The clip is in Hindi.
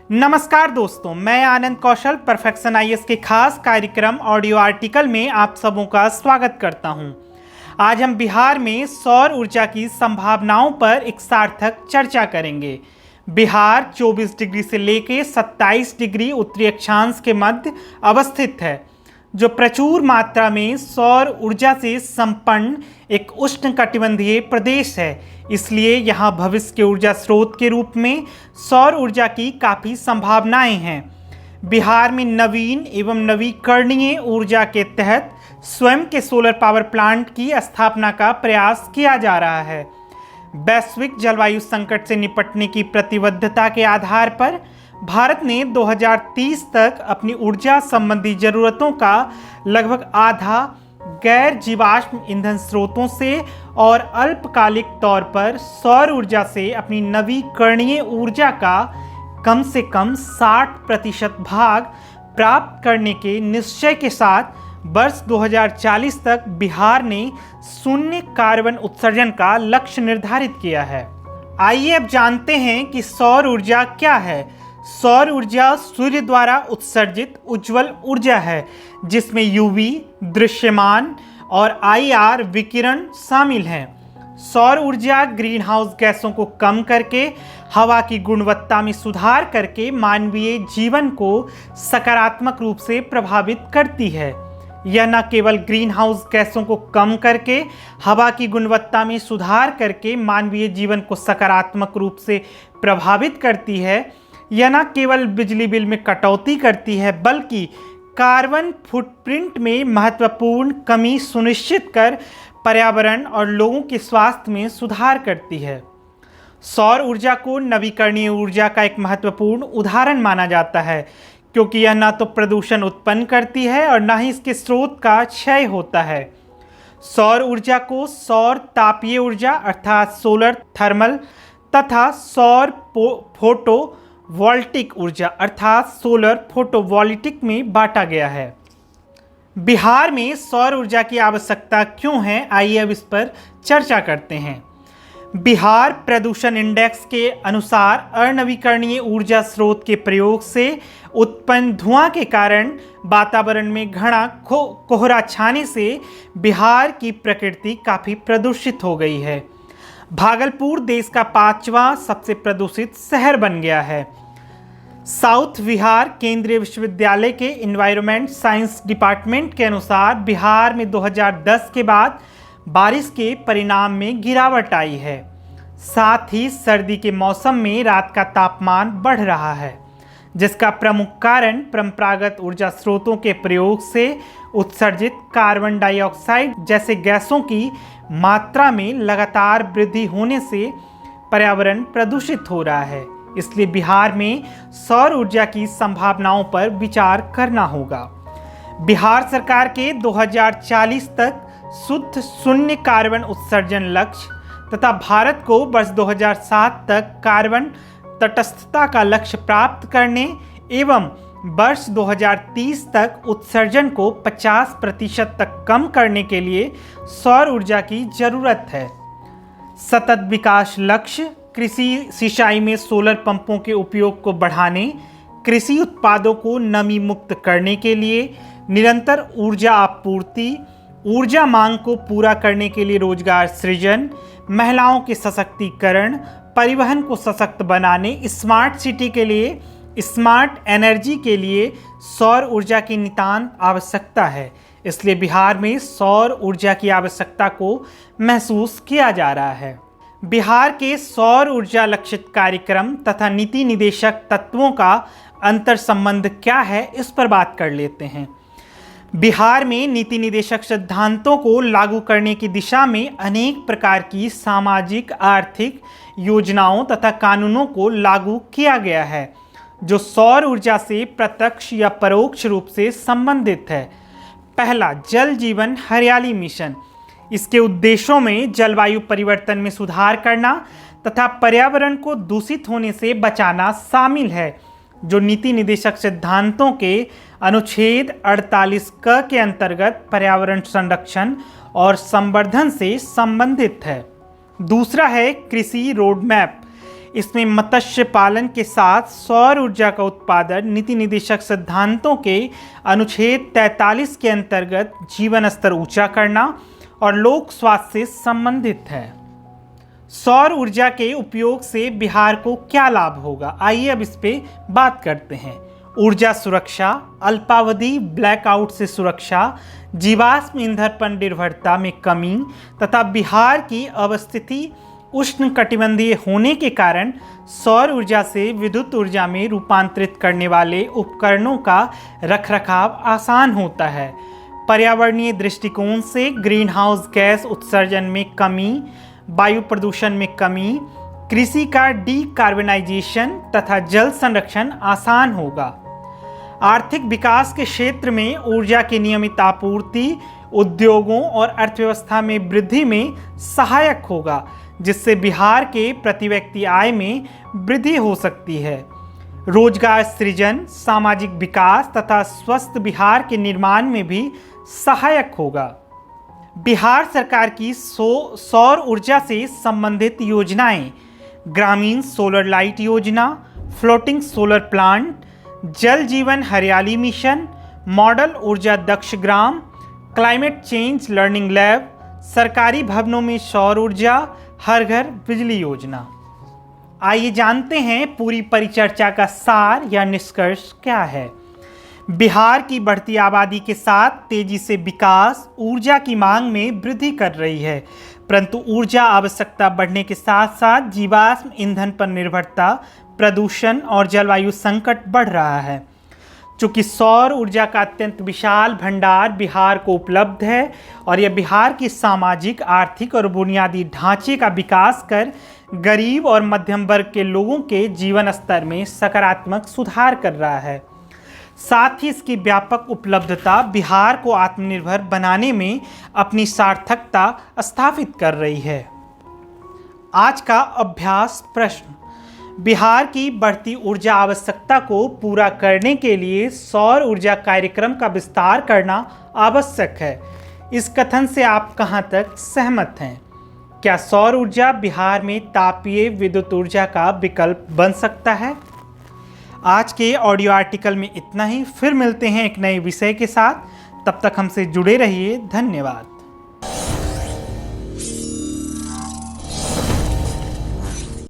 नमस्कार दोस्तों, मैं आनंद कौशल परफेक्शन आईएएस के खास कार्यक्रम ऑडियो आर्टिकल में आप सबों का स्वागत करता हूं। आज हम बिहार में सौर ऊर्जा की संभावनाओं पर एक सार्थक चर्चा करेंगे। बिहार 24 डिग्री से लेकर 27 डिग्री उत्तरी अक्षांश के मध्य अवस्थित है, जो प्रचुर मात्रा में सौर ऊर्जा से संपन्न एक उष्णकटिबंधीय प्रदेश है। इसलिए यहाँ भविष्य के ऊर्जा स्रोत के रूप में सौर ऊर्जा की काफ़ी संभावनाएं हैं। बिहार में नवीन एवं नवीकरणीय ऊर्जा के तहत स्वयं के सोलर पावर प्लांट की स्थापना का प्रयास किया जा रहा है। वैश्विक जलवायु संकट से निपटने की प्रतिबद्धता के आधार पर भारत ने 2030 तक अपनी ऊर्जा संबंधी जरूरतों का लगभग आधा गैर जीवाश्म ईंधन स्रोतों से और अल्पकालिक तौर पर सौर ऊर्जा से अपनी नवीकरणीय ऊर्जा का कम से कम 60% भाग प्राप्त करने के निश्चय के साथ वर्ष 2040 तक बिहार ने शून्य कार्बन उत्सर्जन का लक्ष्य निर्धारित किया है। आइए अब जानते हैं कि सौर ऊर्जा क्या है। सौर ऊर्जा सूर्य द्वारा उत्सर्जित उज्ज्वल ऊर्जा है, जिसमें यूवी, दृश्यमान और आईआर विकिरण शामिल हैं। सौर ऊर्जा ग्रीन हाउस गैसों को कम करके हवा की गुणवत्ता में सुधार करके मानवीय जीवन को सकारात्मक रूप से प्रभावित करती है। यह न केवल ग्रीन हाउस गैसों को कम करके हवा की गुणवत्ता में सुधार करके मानवीय जीवन को सकारात्मक रूप से प्रभावित करती है, यह न केवल बिजली बिल में कटौती करती है, बल्कि कार्बन फुटप्रिंट में महत्वपूर्ण कमी सुनिश्चित कर पर्यावरण और लोगों के स्वास्थ्य में सुधार करती है। सौर ऊर्जा को नवीकरणीय ऊर्जा का एक महत्वपूर्ण उदाहरण माना जाता है, क्योंकि यह न तो प्रदूषण उत्पन्न करती है और न ही इसके स्रोत का क्षय होता है। सौर ऊर्जा को सौर तापीय ऊर्जा अर्थात सोलर थर्मल तथा सौर फोटो वोल्टिक ऊर्जा अर्थात सोलर फोटोवोल्टिक में बांटा गया है। बिहार में सौर ऊर्जा की आवश्यकता क्यों है, आइए अब इस पर चर्चा करते हैं। बिहार प्रदूषण इंडेक्स के अनुसार अनवीकरणीय ऊर्जा स्रोत के प्रयोग से उत्पन्न धुआं के कारण वातावरण में घना कोहरा छाने से बिहार की प्रकृति काफ़ी प्रदूषित हो गई है। भागलपुर देश का 5वां सबसे प्रदूषित शहर बन गया है। साउथ बिहार केंद्रीय विश्वविद्यालय के एनवायरनमेंट साइंस डिपार्टमेंट के अनुसार बिहार में 2010 के बाद बारिश के परिणाम में गिरावट आई है। साथ ही सर्दी के मौसम में रात का तापमान बढ़ रहा है, जिसका प्रमुख कारण परंपरागत ऊर्जा स्रोतों के प्रयोग से उत्सर्जित कार्बन डाइऑक्साइड जैसे गैसों की मात्रा में लगातार वृद्धि होने से पर्यावरण प्रदूषित हो रहा है। इसलिए बिहार में सौर ऊर्जा की संभावनाओं पर विचार करना होगा। बिहार सरकार के 2040 तक शुद्ध शून्य कार्बन उत्सर्जन लक्ष्य तथा भारत को वर्ष 2007 तक कार्बन तटस्थता का लक्ष्य प्राप्त करने एवं वर्ष 2030 तक उत्सर्जन को 50% तक कम करने के लिए सौर ऊर्जा की जरूरत है। सतत विकास लक्ष्य कृषि सिंचाई में सोलर पंपों के उपयोग को बढ़ाने, कृषि उत्पादों को नमी मुक्त करने के लिए निरंतर ऊर्जा आपूर्ति, ऊर्जा मांग को पूरा करने के लिए रोजगार सृजन, महिलाओं के सशक्तिकरण, परिवहन को सशक्त बनाने, स्मार्ट सिटी के लिए, स्मार्ट एनर्जी के लिए सौर ऊर्जा की नितांत आवश्यकता है। इसलिए बिहार में सौर ऊर्जा की आवश्यकता को महसूस किया जा रहा है। बिहार के सौर ऊर्जा लक्षित कार्यक्रम तथा नीति निदेशक तत्वों का अंतर संबंध क्या है, इस पर बात कर लेते हैं। बिहार में नीति निदेशक सिद्धांतों को लागू करने की दिशा में अनेक प्रकार की सामाजिक आर्थिक योजनाओं तथा कानूनों को लागू किया गया है, जो सौर ऊर्जा से प्रत्यक्ष या परोक्ष रूप से संबंधित है। पहला, जल जीवन हरियाली मिशन। इसके उद्देश्यों में जलवायु परिवर्तन में सुधार करना तथा पर्यावरण को दूषित होने से बचाना शामिल है, जो नीति निदेशक सिद्धांतों के अनुच्छेद 48 क के अंतर्गत पर्यावरण संरक्षण और संवर्धन से संबंधित है। दूसरा है कृषि रोड मैप। इसमें मत्स्य पालन के साथ सौर ऊर्जा का उत्पादन नीति निदेशक सिद्धांतों के अनुच्छेद 43 के अंतर्गत जीवन स्तर ऊंचा करना और लोक स्वास्थ्य से संबंधित है। सौर ऊर्जा के उपयोग से बिहार को क्या लाभ होगा, आइए अब इस पे बात करते हैं। ऊर्जा सुरक्षा, अल्पावधि ब्लैकआउट से सुरक्षा, जीवाश्म ईंधन पर निर्भरता में कमी तथा बिहार की अवस्थिति उष्णकटिबंधीय होने के कारण सौर ऊर्जा से विद्युत ऊर्जा में रूपांतरित करने वाले उपकरणों का रखरखाव आसान होता है। पर्यावरणीय दृष्टिकोण से ग्रीन हाउस गैस उत्सर्जन में कमी, वायु प्रदूषण में कमी, कृषि का डीकार्बनाइजेशन तथा जल संरक्षण आसान होगा। आर्थिक विकास के क्षेत्र में ऊर्जा की नियमित आपूर्ति उद्योगों और अर्थव्यवस्था में वृद्धि में सहायक होगा, जिससे बिहार के प्रति व्यक्ति आय में वृद्धि हो सकती है। रोजगार सृजन, सामाजिक विकास तथा स्वस्थ बिहार के निर्माण में भी सहायक होगा। बिहार सरकार की सौर ऊर्जा से संबंधित योजनाएं ग्रामीण सोलर लाइट योजना, फ्लोटिंग सोलर प्लांट, जल जीवन हरियाली मिशन, मॉडल ऊर्जा दक्ष ग्राम, क्लाइमेट चेंज लर्निंग लैब, सरकारी भवनों में सौर ऊर्जा, हर घर बिजली योजना। आइए जानते हैं पूरी परिचर्चा का सार या निष्कर्ष क्या है। बिहार की बढ़ती आबादी के साथ तेजी से विकास ऊर्जा की मांग में वृद्धि कर रही है, परंतु ऊर्जा आवश्यकता बढ़ने के साथ साथ जीवाश्म ईंधन पर निर्भरता, प्रदूषण और जलवायु संकट बढ़ रहा है। चूँकि सौर ऊर्जा का अत्यंत विशाल भंडार बिहार को उपलब्ध है और यह बिहार की सामाजिक, आर्थिक और बुनियादी ढांचे का विकास कर गरीब और मध्यम वर्ग के लोगों के जीवन स्तर में सकारात्मक सुधार कर रहा है। साथ ही इसकी व्यापक उपलब्धता बिहार को आत्मनिर्भर बनाने में अपनी सार्थकता स्थापित कर रही है। आज का अभ्यास प्रश्न, बिहार की बढ़ती ऊर्जा आवश्यकता को पूरा करने के लिए सौर ऊर्जा कार्यक्रम का विस्तार करना आवश्यक है। इस कथन से आप कहां तक सहमत हैं? क्या सौर ऊर्जा बिहार में तापीय विद्युत ऊर्जा का विकल्प बन सकता है? आज के ऑडियो आर्टिकल में इतना ही। फिर मिलते हैं एक नए विषय के साथ। तब तक हमसे जुड़े रहिए। धन्यवाद।